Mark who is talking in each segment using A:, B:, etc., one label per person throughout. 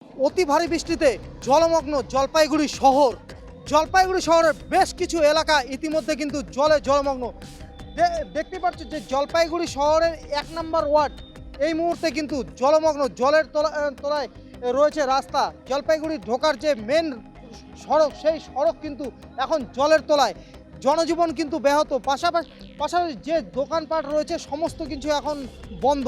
A: অতি ভারী বৃষ্টিতে জলমগ্ন জলপাইগুড়ি শহর। জলপাইগুড়ি শহরের বেশ কিছু এলাকা ইতিমধ্যে কিন্তু জলে জলমগ্ন। দেখতে পাচ্ছ যে জলপাইগুড়ি শহরের 1 নম্বর ওয়ার্ড এই মুহূর্তে কিন্তু জলমগ্ন। জলের তলায় রয়েছে রাস্তা। জলপাইগুড়ি ঢোকার যে মেন সড়ক, সেই সড়ক কিন্তু এখন জলের তলায়। জনজীবন কিন্তু ব্যাহত, পাশাপাশি যে দোকানপাট রয়েছে সমস্ত কিছু এখন বন্ধ।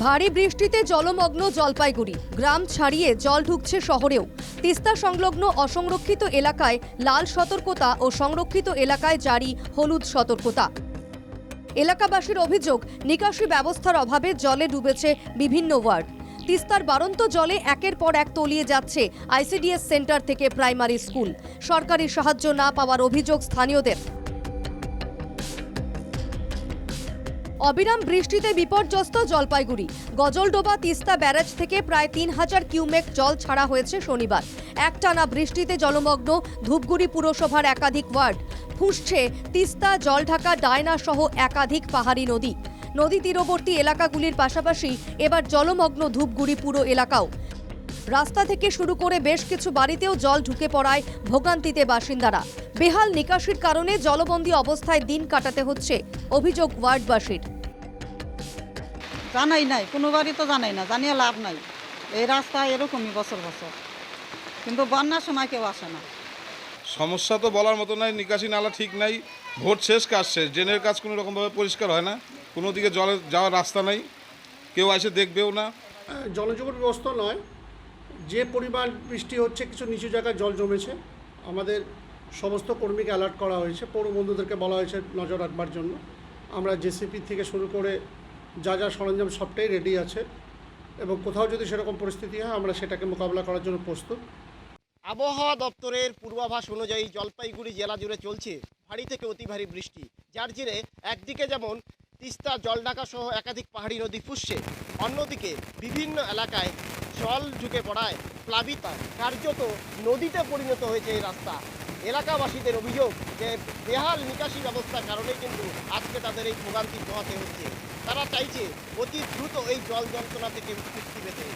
B: ভারী বৃষ্টিতে জলমগ্ন জলপাইগুড়ি, গ্রাম ছাড়িয়ে জল ঢুকছে শহরেও। তিস্তা সংলগ্ন অসংরক্ষিত এলাকায় লাল সতর্কতা ও সংরক্ষিত এলাকায় জারি হলুদ সতর্কতা। এলাকাবাসীর অভিযোগ, নিকাশি ব্যবস্থার অভাবে জলে ডুবেছে বিভিন্ন ওয়ার্ড। তিস্তার বাড়ন্ত জলে একের পর এক তলিয়ে যাচ্ছে আইসিডিএস সেন্টার থেকে প্রাইমারি স্কুল। সরকারি সাহায্য না পাওয়ার অভিযোগ স্থানীয়দের। অবিরাম বৃষ্টিতে বিপর্যস্ত জলপাইগুড়ি। গজলডোবা তিস্তা ব্যারেজ থেকে প্রায় 3000 কিউমেক জল ছাড়া হয়েছে শনিবার। একটানা বৃষ্টিতে জলমগ্ন ধূপগুড়ি পুরসভার একাধিক ওয়ার্ড। ফুঁসছে তিস্তা, জলঢাকা, ডায়না সহ একাধিক পাহাড়ি নদী। নদী তীরবর্তী এলাকাগুলির পাশাপাশি এবার জলমগ্ন ধূপগুড়ি পুরো এলাকাও। রাস্তা থেকে শুরু করে বেশ কিছু বাড়িতেও জল ঢুকে পড়ায় ভোগান্তিতে বাসিন্দারা। বেহাল নিকাশির কারণে জলবন্দী অবস্থায় দিন কাটাতে হচ্ছে, অভিযোগ ওয়ার্ডবাসীর।
C: জানাই নাই, কোনো বাড়ি তো জানাই না, জানিয়ে লাভ নাই। এই রাস্তা এরকমই বছর বছর, কিন্তু বন্যার সময় কেউ আসে না।
D: সমস্যা তো বলার মতো নাই, নিকাশি নালা ঠিক নাই, ভোট শেষ কাজ শেষ, ড্রেনের কাজ কোনো রকমভাবে পরিষ্কার হয় না, কোনো দিকে জলে যাওয়ার রাস্তা নাই, কেউ এসে দেখবেও না।
E: জলযোগান ব্যবস্থা নয়, যে পরিমাণ বৃষ্টি হচ্ছে কিছু নিচু জায়গায় জল জমেছে। আমাদের সমস্ত কর্মীকে অ্যালার্ট করা হয়েছে, পৌর বন্ধুদেরকে বলা হয়েছে নজর রাখবার জন্য। আমরা জেসিপি থেকে শুরু করে যা যা সরঞ্জাম সবটাই রেডি আছে, এবং কোথাও যদি সেরকম পরিস্থিতি হয় আমরা সেটাকে মোকাবিলা করার জন্য প্রস্তুত।
F: আবহাওয়া দপ্তরের পূর্বাভাস অনুযায়ী জলপাইগুড়ি জেলা জুড়ে চলছে ভারী থেকে অতি ভারী বৃষ্টি, যার জেরে একদিকে যেমন তিস্তা, জলঢাকা সহ একাধিক পাহাড়ি নদী ফুসছে, অন্যদিকে বিভিন্ন এলাকায় জল ঢুকে পড়ায় প্লাবিত, কার্যত নদীতে পরিণত হয়েছে এই রাস্তা। এলাকাবাসীদের অভিযোগ যে বেহাল নিকাশি ব্যবস্থার কারণেই কিন্তু আজকে তাদের এই ভোগান্তি পোহাতে হচ্ছে। তারা চাইছে অতি দ্রুত এই জল যন্ত্রণা থেকে মুক্তি পেতে।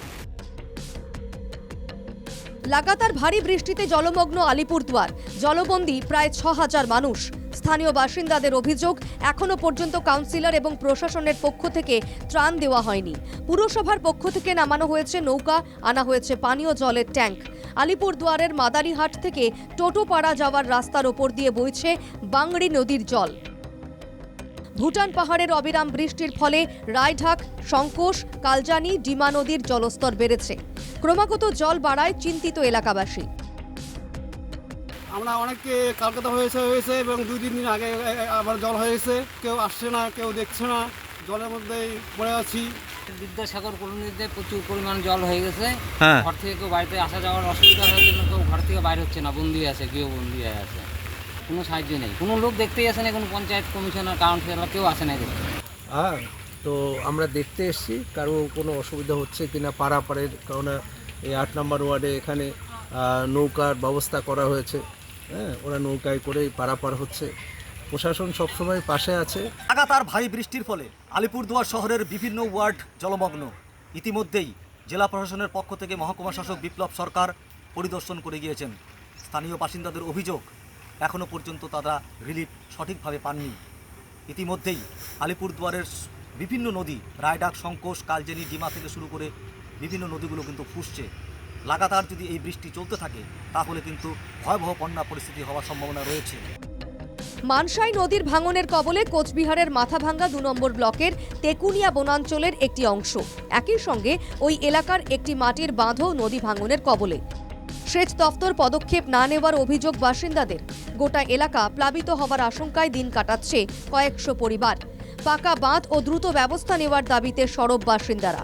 B: লাগাতার ভারী বৃষ্টিতে জলমগ্ন আলিপুরদুয়ার, জলবন্দী প্রায় 6000 মানুষ। স্থানীয় বাসিন্দাদের অভিযোগ, এখনো পর্যন্ত কাউন্সিলর এবং প্রশাসনের পক্ষ থেকে ত্রাণ দেওয়া হয়নি। পুরসভার পক্ষ থেকে নামানো হয়েছে নৌকা, আনা হয়েছে পানীয় জলের ট্যাঙ্ক। আলিপুরদুয়ারের মাদারিহাট থেকে টোটোপাড়া যাওয়ার রাস্তার ওপর দিয়ে বইছে বাংড়ি নদীর জল। ভুটান পাহাড়ের অবিরাম বৃষ্টির ফলে রায়ঢাক, শঙ্কোষ, কালজানি, ডিমা নদীর জলস্তর বেড়েছে। ক্রমাগত জল বাড়ায় চিন্তিত এলাকাবাসী।
G: আমরা অনেককে কলকাতা হয়েছে এবং 2-3 দিন আগে আবার জল হয়েছে, কেউ আসছে না, কেউ দেখছে না, জলের মধ্যেই পড়ে আছি।
H: বিদ্যাসাগর কলোনিতে প্রচুর পরিমাণ জল হয়ে গেছে।
I: হ্যাঁ,
H: ঘর থেকে কেউ বাড়িতে আসা যাওয়ার অসুবিধা হওয়ার জন্য কেউ ঘর থেকে বাইরে হচ্ছে না, বন্দি আছে, গৃহবন্দী হয়ে আছে। কোনো সাহায্য নেই, কোনো লোক দেখতেই আসে না, কোনো পঞ্চায়েত কমিশনার, কাউন্সিলর কেউ আসে না দেখতে।
J: হ্যাঁ, তো আমরা দেখতে এসেছি কারো কোনো অসুবিধা হচ্ছে কিনা পারাপারের, কারণ এই 8 নম্বর ওয়ার্ডে এখানে নৌকার ব্যবস্থা করা হয়েছে। হ্যাঁ, ওরা নৌকায় করেই পারাপার হচ্ছে। প্রশাসন সবসময় পাশে আছে।
K: লাগাতার ভারী বৃষ্টির ফলে আলিপুরদুয়ার শহরের বিভিন্ন ওয়ার্ড জলমগ্ন। ইতিমধ্যেই জেলা প্রশাসনের পক্ষ থেকে মহকুমা শাসক বিপ্লব সরকার পরিদর্শন করে গিয়েছেন। স্থানীয় বাসিন্দাদের অভিযোগ, এখনও পর্যন্ত তারা রিলিফ সঠিকভাবে পাননি। ইতিমধ্যেই আলিপুরদুয়ারের বিভিন্ন নদী, রায়ডাক, শঙ্কোষ, কালজেনি, ডিমা থেকে শুরু করে বিভিন্ন নদীগুলো কিন্তু ফুসছে। লাগাতার যদি এই বৃষ্টি চলতে থাকে তাহলে কিন্তু ভয়াবহ বন্যা পরিস্থিতি হওয়ার সম্ভাবনা রয়েছে।
B: মানসাই নদীর ভাঙনের কবলে কোচবিহারের মাথাভাঙ্গা 2 নম্বর ব্লকের তেকুনিয়া বনাঞ্চলের একটি অংশ। একই সঙ্গে ওই এলাকার একটি মাটির বাঁধও নদী ভাঙনের কবলে। সেচ দফতর পদক্ষেপ না নেওয়ার অভিযোগ বাসিন্দাদের। গোটা এলাকা প্লাবিত হওয়ার আশঙ্কায় দিন কাটাচ্ছে কয়েকশো পরিবার। পাকা বাঁধ ও দ্রুত ব্যবস্থা নেওয়ার দাবিতে সরব বাসিন্দারা।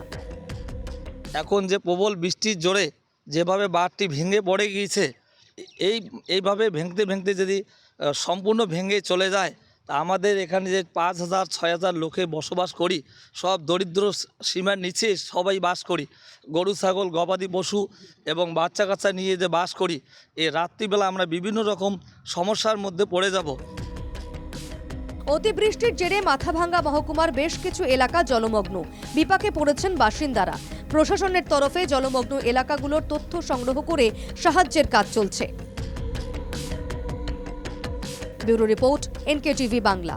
I: এখন যে প্রবল বৃষ্টির জোরে যেভাবে বাঁধটি ভেঙে পড়ে গিয়েছে, এইভাবে ভেঙতে যদি সম্পূর্ণ ভেঙে চলে যায়, তা আমাদের এখানে যে 5000-6000 লোকে বসবাস করি, সব দরিদ্র সীমার নিচে সবাই বাস করি। গরু, ছাগল, গবাদি পশু এবং বাচ্চা কাচ্চা নিয়ে যে বাস করি, এই রাত্রিবেলা আমরা বিভিন্ন রকম সমস্যার মধ্যে পড়ে যাব।
B: অতিবৃষ্টির জেরে মাথাভাঙ্গা মহকুমার বেশ কিছু এলাকা জলমগ্ন। বিপাকে পড়েছেন বাসিন্দারা। প্রশাসনের তরফে জলমগ্ন এলাকাগুলোর তথ্য সংগ্রহ করে সাহায্যের কাজ চলছে। Bureau report, NKTV Bangla.